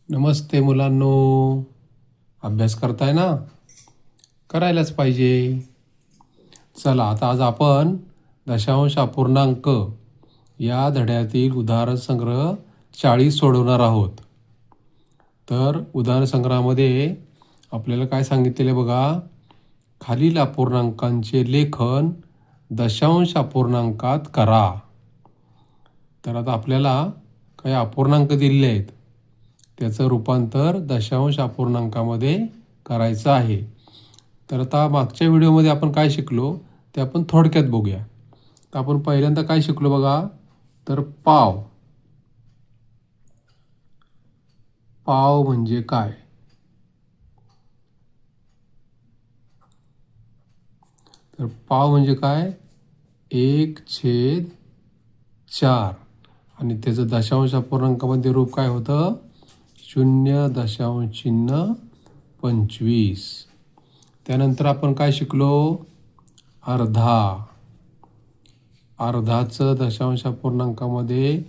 नमस्ते मुलांनो, अभ्यास करताय ना? करायलाच पाहिजे. चला आता आज आपण दशांश अपूर्णांक या धड्यातील उदाहरण संग्रह 40 सोडवणार आहोत. तर उदाहरण संग्रहामध्ये आपल्याला काय सांगितलेले बघा, खालील अपूर्णांकांचे लेखन दशांश अपूर्णांकात करा. तर आता आपल्याला काही अपूर्णांक दिलेले आहेत, त्याचं रूपांतर दशांश अपूर्णांकामध्ये करायचं आहे. तर आता मागच्या व्हिडिओमध्ये आपण काय शिकलो ते आपण थोडक्यात बघूया. तर आपण पहिल्यांदा काय शिकलो बघा, तर पाव. पाव म्हणजे काय? तर पाव म्हणजे काय? 1/4 आणि त्याचं दशांश अपूर्णांकामध्ये रूप काय होतं? 0.25. त्यानंतर आपण काय शिकलो? अर्धा. अर्धाचं दशांश अपूर्णांकामध्ये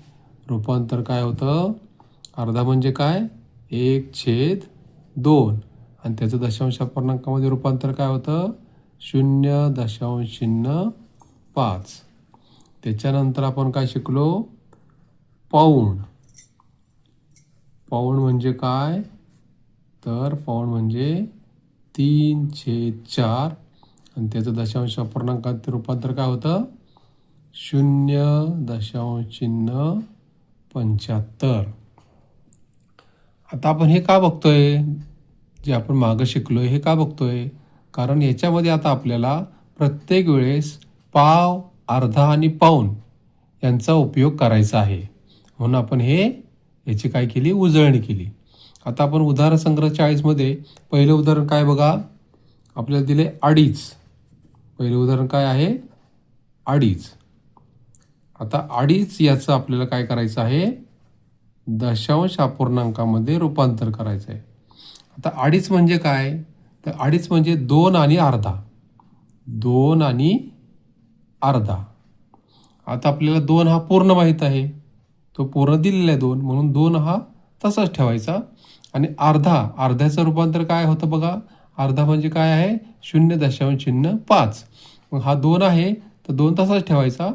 रूपांतर काय होतं? अर्धा म्हणजे काय? 1/2 आणि त्याचं दशांश अपूर्णांकामध्ये रूपांतर काय होतं? 0.05. त्याच्यानंतर आपण काय शिकलो? पाऊण. पाऊण म्हणजे काय? तर पाऊण म्हणजे 3/4 आणि त्याचं दशांश अपूर्णांकात रूपांतर काय होतं? 0.75. आता आपण हे का बघतोय? जे आपण मागं शिकलोय हे का बघतोय? कारण याच्यामध्ये आता आपल्याला प्रत्येक वेळेस पाव, अर्धा आणि पाऊण यांचा उपयोग करायचा आहे. म्हणून आपण याची काय केली? उजळणी केली. आता आपण उदाहरण संग्रह 40मध्ये पहिलं उदाहरण काय बघा, आपल्याला दिले 2.5. पहिलं उदाहरण काय आहे? 2.5. आता 2.5 याचं आपल्याला काय करायचं आहे? दशांश अपूर्णांकामध्ये रूपांतर करायचं आहे. आता 2.5 म्हणजे काय? तर 2.5 म्हणजे 2 आणि अर्धा. 2 आणि अर्धा. आता आपल्याला 2 हा पूर्ण माहीत आहे, तो पूर्ण दिलेला आहे 2, म्हणून 2 हा तसाच ठेवायचा. आणि अर्ध्याचं रूपांतर काय होतं बघा? अर्धा म्हणजे काय आहे? 0.05. मग हा 2 आहे तर 2 तसाच ठेवायचा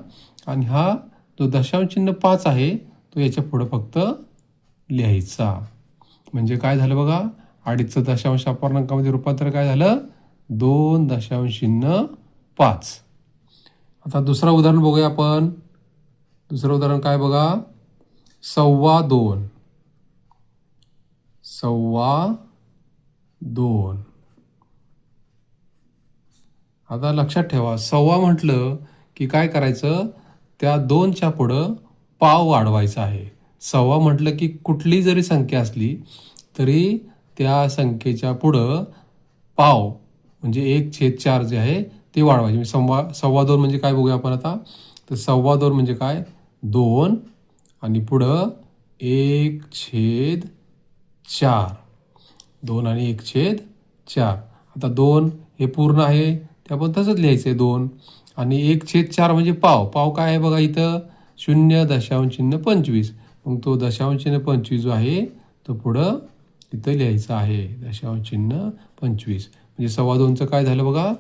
आणि हा जो 0.5 आहे तो याच्या पुढं फक्त लिहायचा. म्हणजे काय झालं बघा? 2.5चं दशांश अपूर्णांकामध्ये रूपांतर काय झालं? 2.05. आता दुसरं उदाहरण बघूया आपण. दुसरं उदाहरण काय बघा? 2.25. 2.25. आता लक्षात ठेवा, 2.25 म्हटलं की काय करायचं? त्या 2च्या पुढं पाव वाढवायचा आहे. 2.25 म्हटलं की कुठली जरी संख्या असली तरी त्या संख्येच्या पुढं पाव म्हणजे 1/4 जे आहे ते वाढवायचे. 2.25 म्हणजे काय बघूया आपण आता. तर 2.25 म्हणजे काय? 2 आणि पुढं 1/4. 2 आणि 1/4. आता 2 हे पूर्ण आहे ते आपण तसंच लिहायचं आहे 2 आणि 1/4 म्हणजे पाव. पाव काय आहे बघा इथं? 0.25. मग तो 0.25 जो आहे तो पुढं इथं लिहायचा आहे 0.25. म्हणजे 2.25चं काय झालं बघा?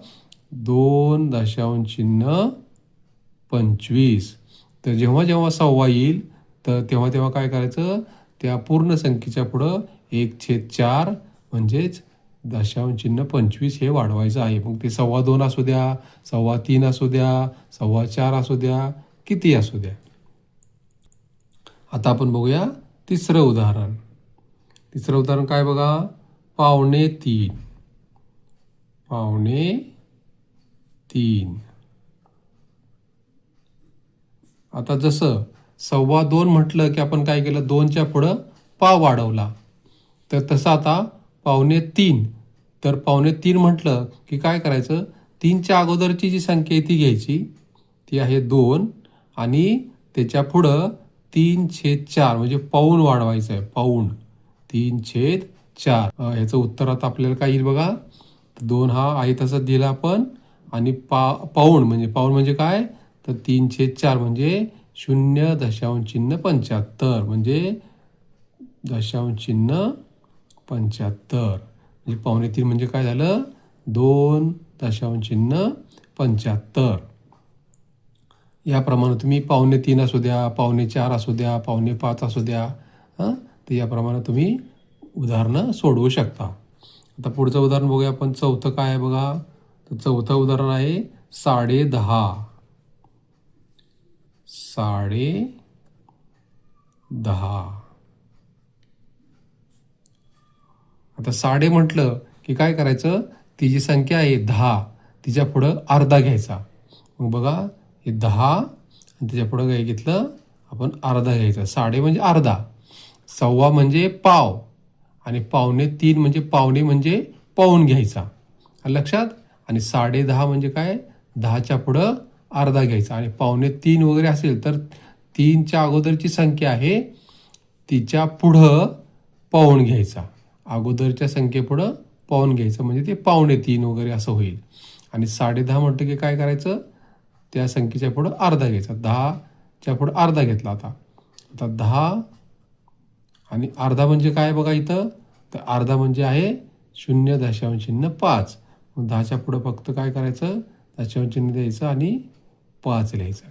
2.25. तर जेव्हा जेव्हा 2.25 येईल तर तेव्हा तेव्हा काय करायचं? त्या पूर्ण संख्येच्या पुढं 1/4 म्हणजेच 0.25 हे वाढवायचं आहे. मग ते 2.25 असू द्या, 3.25 असू द्या, 4.25 असू द्या, किती असू द्या. आता आपण बघूया तिसरं उदाहरण. तिसरं उदाहरण काय बघा? 2.25. 2.25. आता जसं 2.25 म्हटलं की आपण काय केलं? 2च्या पुढं पाव वाढवला. तर तसं आता 2.25. तर 2.25 म्हटलं की काय करायचं? 3च्या अगोदरची जी संख्या आहे ती घ्यायची, ती आहे 2 आणि त्याच्या पुढं 3/4 म्हणजे पाऊण वाढवायचं आहे. पाऊण 3/4. ह्याचं उत्तर आता आपल्याला काय येईल बघा? 2 हा आहे तसंच दिला आपण आणि पाऊण म्हणजे काय? तर 3/4 म्हणजे 0.75 म्हणजे 2.75 म्हणजे 2.75 म्हणजे काय झालं 2.75. याप्रमाणे तुम्ही 2.75 असू द्या 2.75 असू द्या 2.5 असू द्या तर याप्रमाणे तुम्ही उदाहरणं सोडवू शकता. आता पुढचं उदाहरण बघूया आपण. चौथं काय आहे बघा. तर चौथं उदाहरण आहे 10.5. 10.5. आता 10.5 म्हटलं की काय करायचं, ती जी संख्या आहे 10 तिच्या पुढं अर्धा घ्यायचा. मग बघा हे 10 आणि त्याच्या पुढं काय घेतलं आपण अर्धा घ्यायचा. 10.5 म्हणजे अर्धा, 1.25 म्हणजे पाव आणि 2.75 म्हणजे पावणे म्हणजे पाऊण घ्यायचा. लक्षात. आणि 10.5 म्हणजे काय 10च्या पुढं अर्धा घ्यायचा आणि 2.75 वगैरे असेल तर 3च्या अगोदरची संख्या आहे तिच्या पुढं पाऊण घ्यायचा. अगोदरच्या संख्येपुढं पाऊण घ्यायचं म्हणजे ते 2.75 वगैरे असं होईल. आणि 10.5 म्हटलं की काय करायचं, त्या संख्येच्या पुढं अर्धा घ्यायचा. 10च्या पुढं अर्धा घेतला. आता 10 आणि अर्धा म्हणजे काय बघा इथं, तर अर्धा म्हणजे आहे 0.5. मग 10च्या पुढं फक्त काय करायचं, दशांश द्यायचं आणि 5 लिहायचं.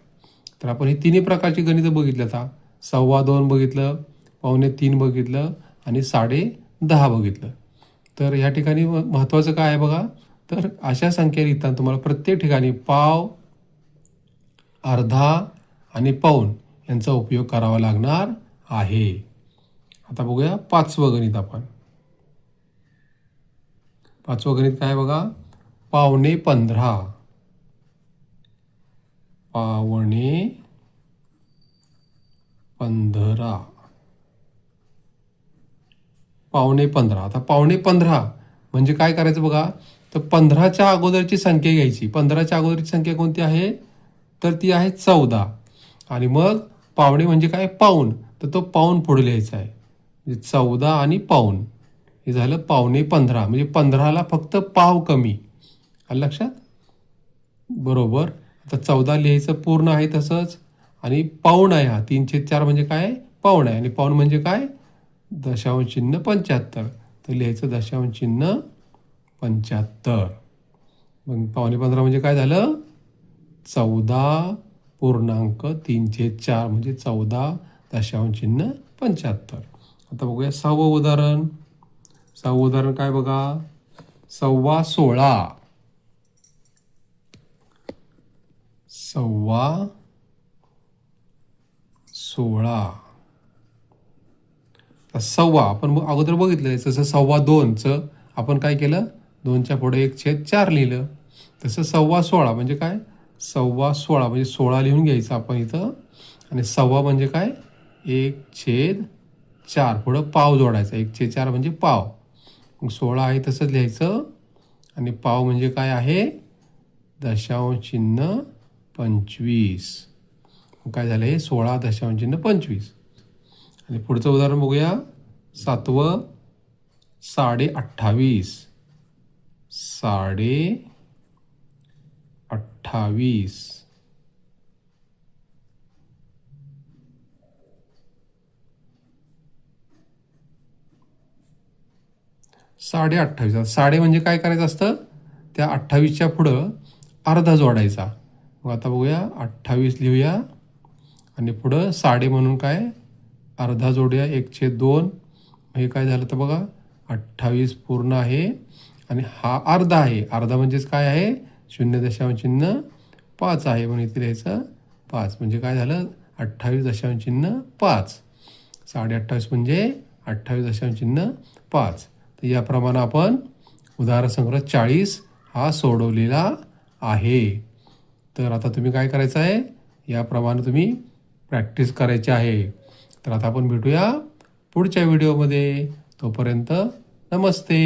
तर आपण ही तिन्ही प्रकारची गणितं बघितलं. आता 2.25 बघितलं, 2.75 बघितलं आणि 10.5 बघितलं. तर ह्या ठिकाणी महत्त्वाचं काय आहे बघा, तर अशा संख्या लिहिताना तुम्हाला प्रत्येक ठिकाणी पाव, अर्धा आणि पाऊण यांचा उपयोग करावा लागणार आहे. आता बघूया 5वं गणित आपण. 5वं गणित काय बघा, 15.5. 15.15. आता 15.15 म्हणजे काय करायचं बघा, तर 15च्या अगोदरची संख्या घ्यायची. 15च्या अगोदरची संख्या कोणती आहे, तर ती आहे 14. आणि मग पावणे म्हणजे काय पाऊण, तर तो पाऊण पुढे लिहायचा आहे. म्हणजे 14 आणि पाऊण हे झालं 15.15. म्हणजे 15ला फक्त पाव कमी. आलं लक्षात. बरोबर. आता 14 लिहायचं पूर्ण आहे तसंच आणि पाऊण आहे. हा 3/4 म्हणजे काय पाऊण आहे आणि पाऊण म्हणजे काय 0.75. तर लिहायचं 0.75. मग 15.15 म्हणजे काय झालं 14.3/4 म्हणजे 14.75. आता बघूया 6वं उदाहरण. 6वं उदाहरण काय बघा, 16.15. 16 आपण अगोदर बघितलं. जसं 2.25चं आपण काय केलं, 2च्या पुढे 1/4 लिहिलं. तसं 16.15 म्हणजे काय 16.15 म्हणजे 16 लिहून घ्यायचं आपण इथं. आणि 1.25 म्हणजे काय 1/4 पुढं पाव जोडायचा. 1/4 म्हणजे पाव. मग 16 आहे तसंच लिहायचं आणि पाव म्हणजे काय आहे 0.25. मग काय झालं हे 16.25. आणि पुढचं उदाहरण बघूया 7वं 28.5. 28.5. 28.5. साडे म्हणजे काय करायचं असतं, त्या 28च्या पुढं अर्धा जोडायचा. मग आता बघूया 28 लिहूया आणि पुढं साडे म्हणून काय अर्धा जोडूया 1/2. हे काय झालं तर बघा 28 पूर्ण आहे आणि हा अर्धा आहे. अर्धा म्हणजेच काय आहे 0.5 आहे म्हणून इथे लिहायचं 5. म्हणजे काय झालं 28.5. 28.5 म्हणजे 28.5. तर याप्रमाणे आपण उदाहरण संग्रह 40 हा सोडवलेला आहे. तर आता तुम्ही काय करायचं आहे, याप्रमाणे तुम्ही प्रॅक्टिस करायची आहे. तर आता आपण भेटूया पुढच्या व्हिडिओमध्ये. तोपर्यंत नमस्ते.